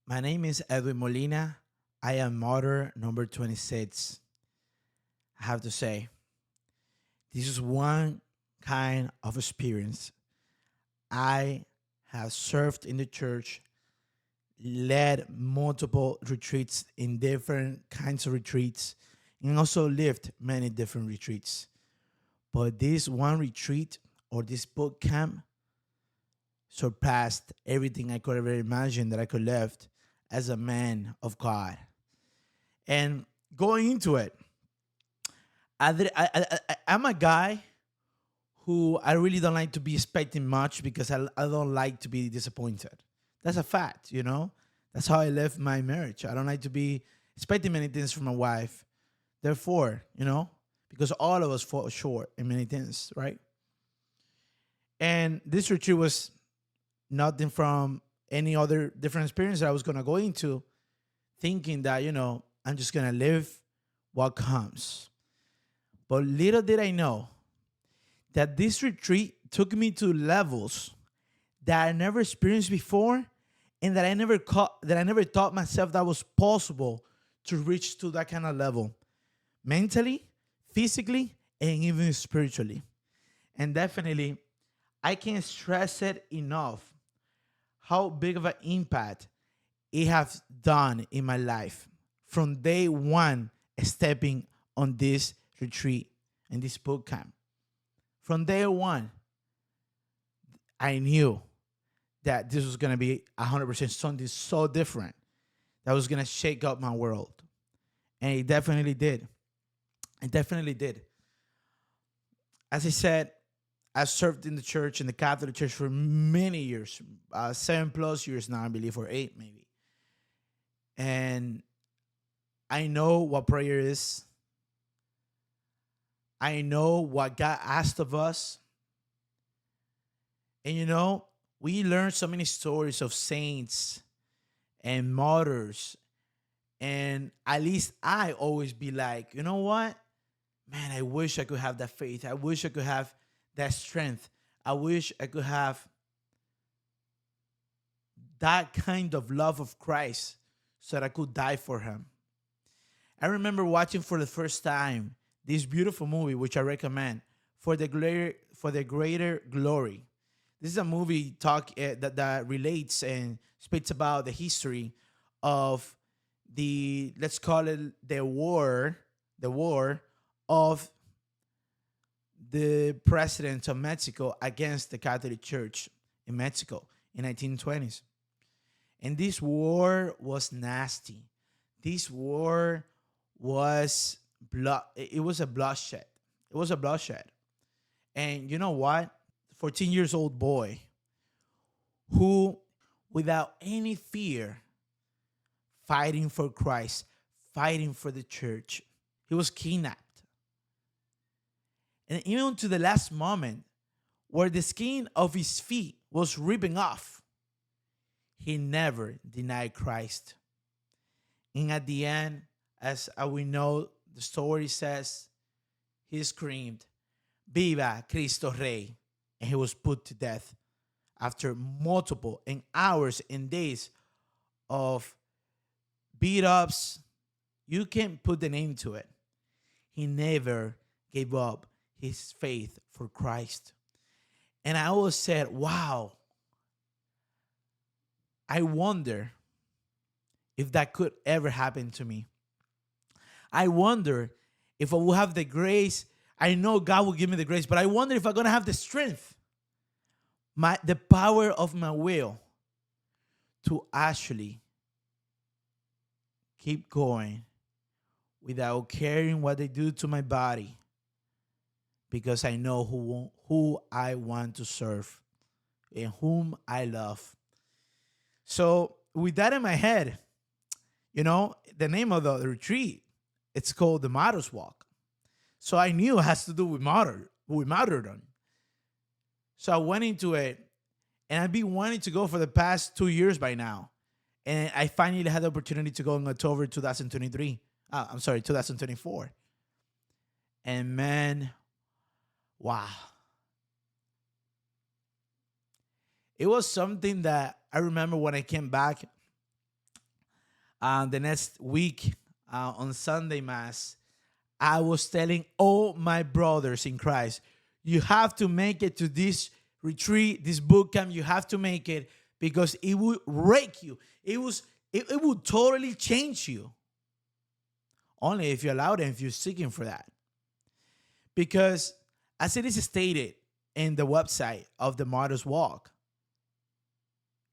My name is Edwin Molina. I am martyr number 26. I have to say, this is one kind of experience. I have served in the church, led multiple retreats in different kinds of retreats, and also lived many different retreats. But this one retreat or this boot camp surpassed everything I could ever imagine that I could live as a man of God. And going into it, I'm a guy who I really don't like to be expecting much because I don't like to be disappointed. That's a fact, you know? That's how I live my marriage. I don't like to be expecting many things from my wife. Therefore, because all of us fall short in many things, right? And this retreat was nothing from any other different experience that I was going to go into, thinking that, I'm just going to live what comes. But little did I know that this retreat took me to levels that I never experienced before, and that I never thought myself that was possible to reach to that kind of level, mentally, physically, and even spiritually. And definitely, I can't stress it enough how big of an impact it has done in my life from day one stepping on this retreat and this boot camp. From day one, I knew that this was going to be 100% something so different that was going to shake up my world. And it definitely did. It definitely did. As I said, I served in the church, in the Catholic Church, for many years, 7+ years now, I believe, or 8 maybe. And I know what prayer is. I know what God asked of us. And we learn so many stories of saints and martyrs. And at least I always be like, you know what? Man, I wish I could have that faith. I wish I could have that strength. I wish I could have that kind of love of Christ so that I could die for him. I remember watching for the first time this beautiful movie, which I recommend, for the greater glory. This is a movie that relates and speaks about the history of the, let's call it, the war of the president of Mexico against the Catholic Church in Mexico in 1920s. And this war was nasty. This war was blood. It was a bloodshed. It was a bloodshed. And you know what? 14 years old boy who, without any fear, fighting for Christ, fighting for the church, he was kidnapped. And even to the last moment, where the skin of his feet was ripping off, he never denied Christ. And at the end, as we know, the story says, he screamed, Viva Cristo Rey. And he was put to death after multiple and hours and days of beat ups. You can't put the name to it. He never gave up his faith for Christ. And I always said, wow, I wonder if that could ever happen to me. I wonder if I will have the grace. I know God will give me the grace, but I wonder if I'm going to have the strength, the power of my will to actually keep going without caring what they do to my body, because I know who I want to serve and whom I love. So with that in my head, the name of the retreat, it's called the Martyrs Walk. So I knew it has to do with martyrdom. So I went into it, and I've been wanting to go for the past 2 years by now. And I finally had the opportunity to go in October 2023. 2024. And man, wow. It was something that I remember when I came back, The next week on Sunday Mass, I was telling all my brothers in Christ, you have to make it to this retreat, this boot camp. You have to make it because it will wreck you. It will totally change you. Only if you allow it and if you're seeking for that. Because as it is stated in the website of the Martyrs Walk,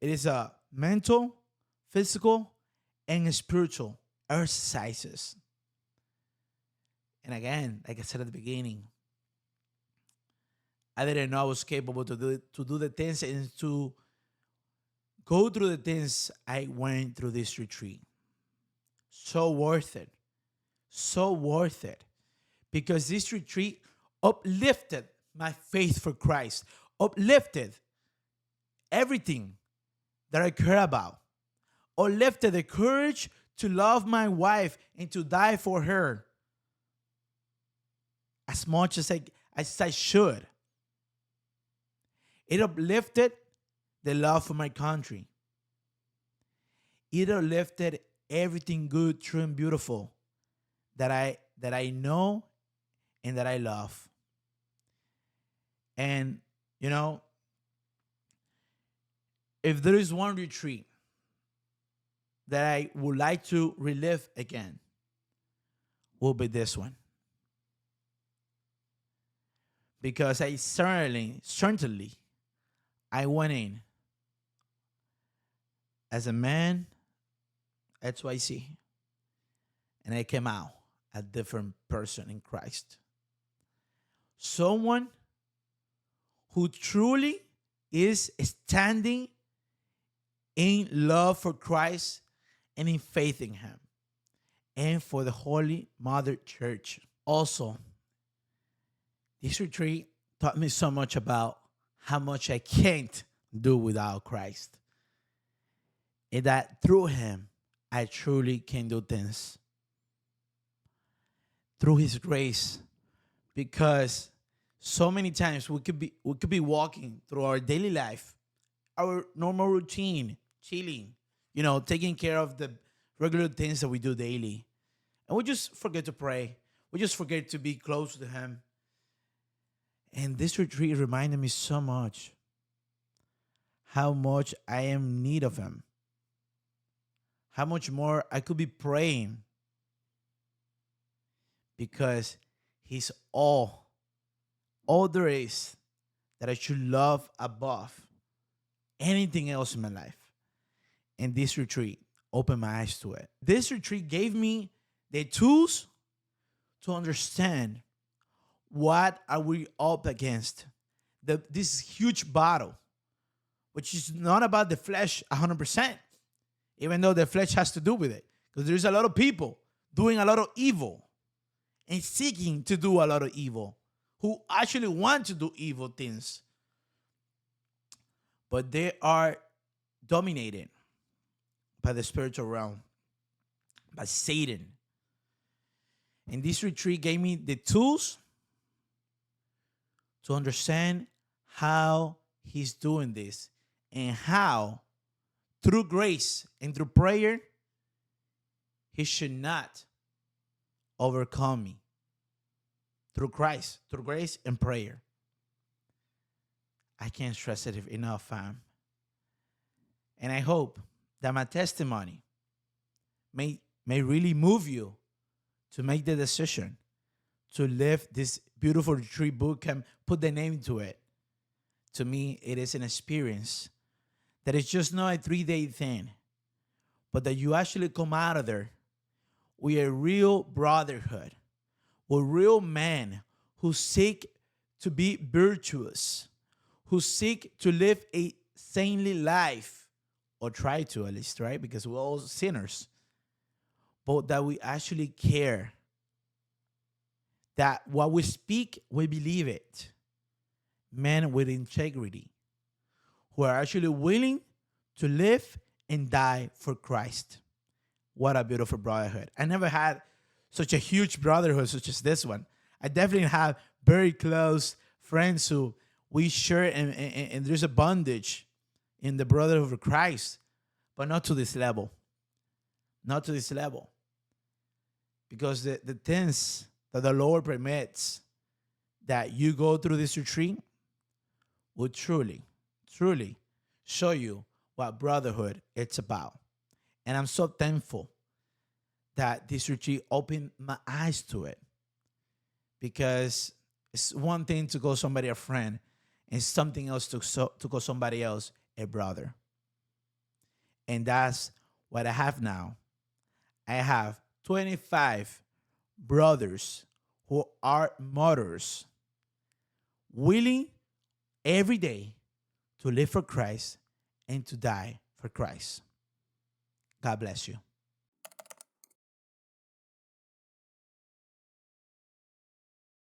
it is a mental, physical, and spiritual exercises. And again, like I said at the beginning, I didn't know I was capable to do the things and to go through the things I went through this retreat. So worth it. So worth it. Because this retreat uplifted my faith for Christ, uplifted everything that I care about, uplifted the courage to love my wife and to die for her as much as I should. It uplifted the love for my country. It uplifted everything good, true, and beautiful that I know and that I love. And, if there is one retreat that I would like to relive again, will be this one. Because I certainly, I went in as a man, XYZ, and I came out a different person in Christ. Someone who truly is standing in love for Christ and in faith in Him and for the Holy Mother Church. Also, this retreat taught me so much about how much I can't do without Christ. And that through Him, I truly can do things. Through His grace. Because so many times we could be walking through our daily life, our normal routine, chilling, taking care of the regular things that we do daily. And we just forget to pray. We just forget to be close to Him. And this retreat reminded me so much how much I am in need of Him. How much more I could be praying. Because He's all there is that I should love above anything else in my life. And this retreat opened my eyes to it. This retreat gave me the tools to understand what are we up against. This huge battle, which is not about the flesh 100%, even though the flesh has to do with it. Because there's a lot of people doing a lot of evil and seeking to do a lot of evil, who actually want to do evil things. But they are dominated by the spiritual realm, by Satan. And this retreat gave me the tools to understand how He's doing this and how, through grace and through prayer, He should not overcome me. Through Christ, through grace and prayer. I can't stress it enough, fam. And I hope that my testimony may really move you to make the decision to live this beautiful retreat boot camp, put the name to it. To me, it is an experience that is just not a 3-day thing, but that you actually come out of there with a real brotherhood, with real men who seek to be virtuous, who seek to live a saintly life, or try to at least, right? Because we're all sinners. But that we actually care. That what we speak, we believe it. Men with integrity, who are actually willing to live and die for Christ. What a beautiful brotherhood. I never had such a huge brotherhood such as this one. I definitely have very close friends who we share and there's a bondage in the brotherhood of Christ, but not to this level. not to this level. Because the things that the Lord permits that you go through this retreat will truly, truly show you what brotherhood it's about. And I'm so thankful that this retreat opened my eyes to it, because it's one thing to call somebody a friend, and it's something else to call somebody else a brother. And that's what I have now. I have 25 brothers who are martyrs, willing every day to live for Christ and to die for Christ. God bless you.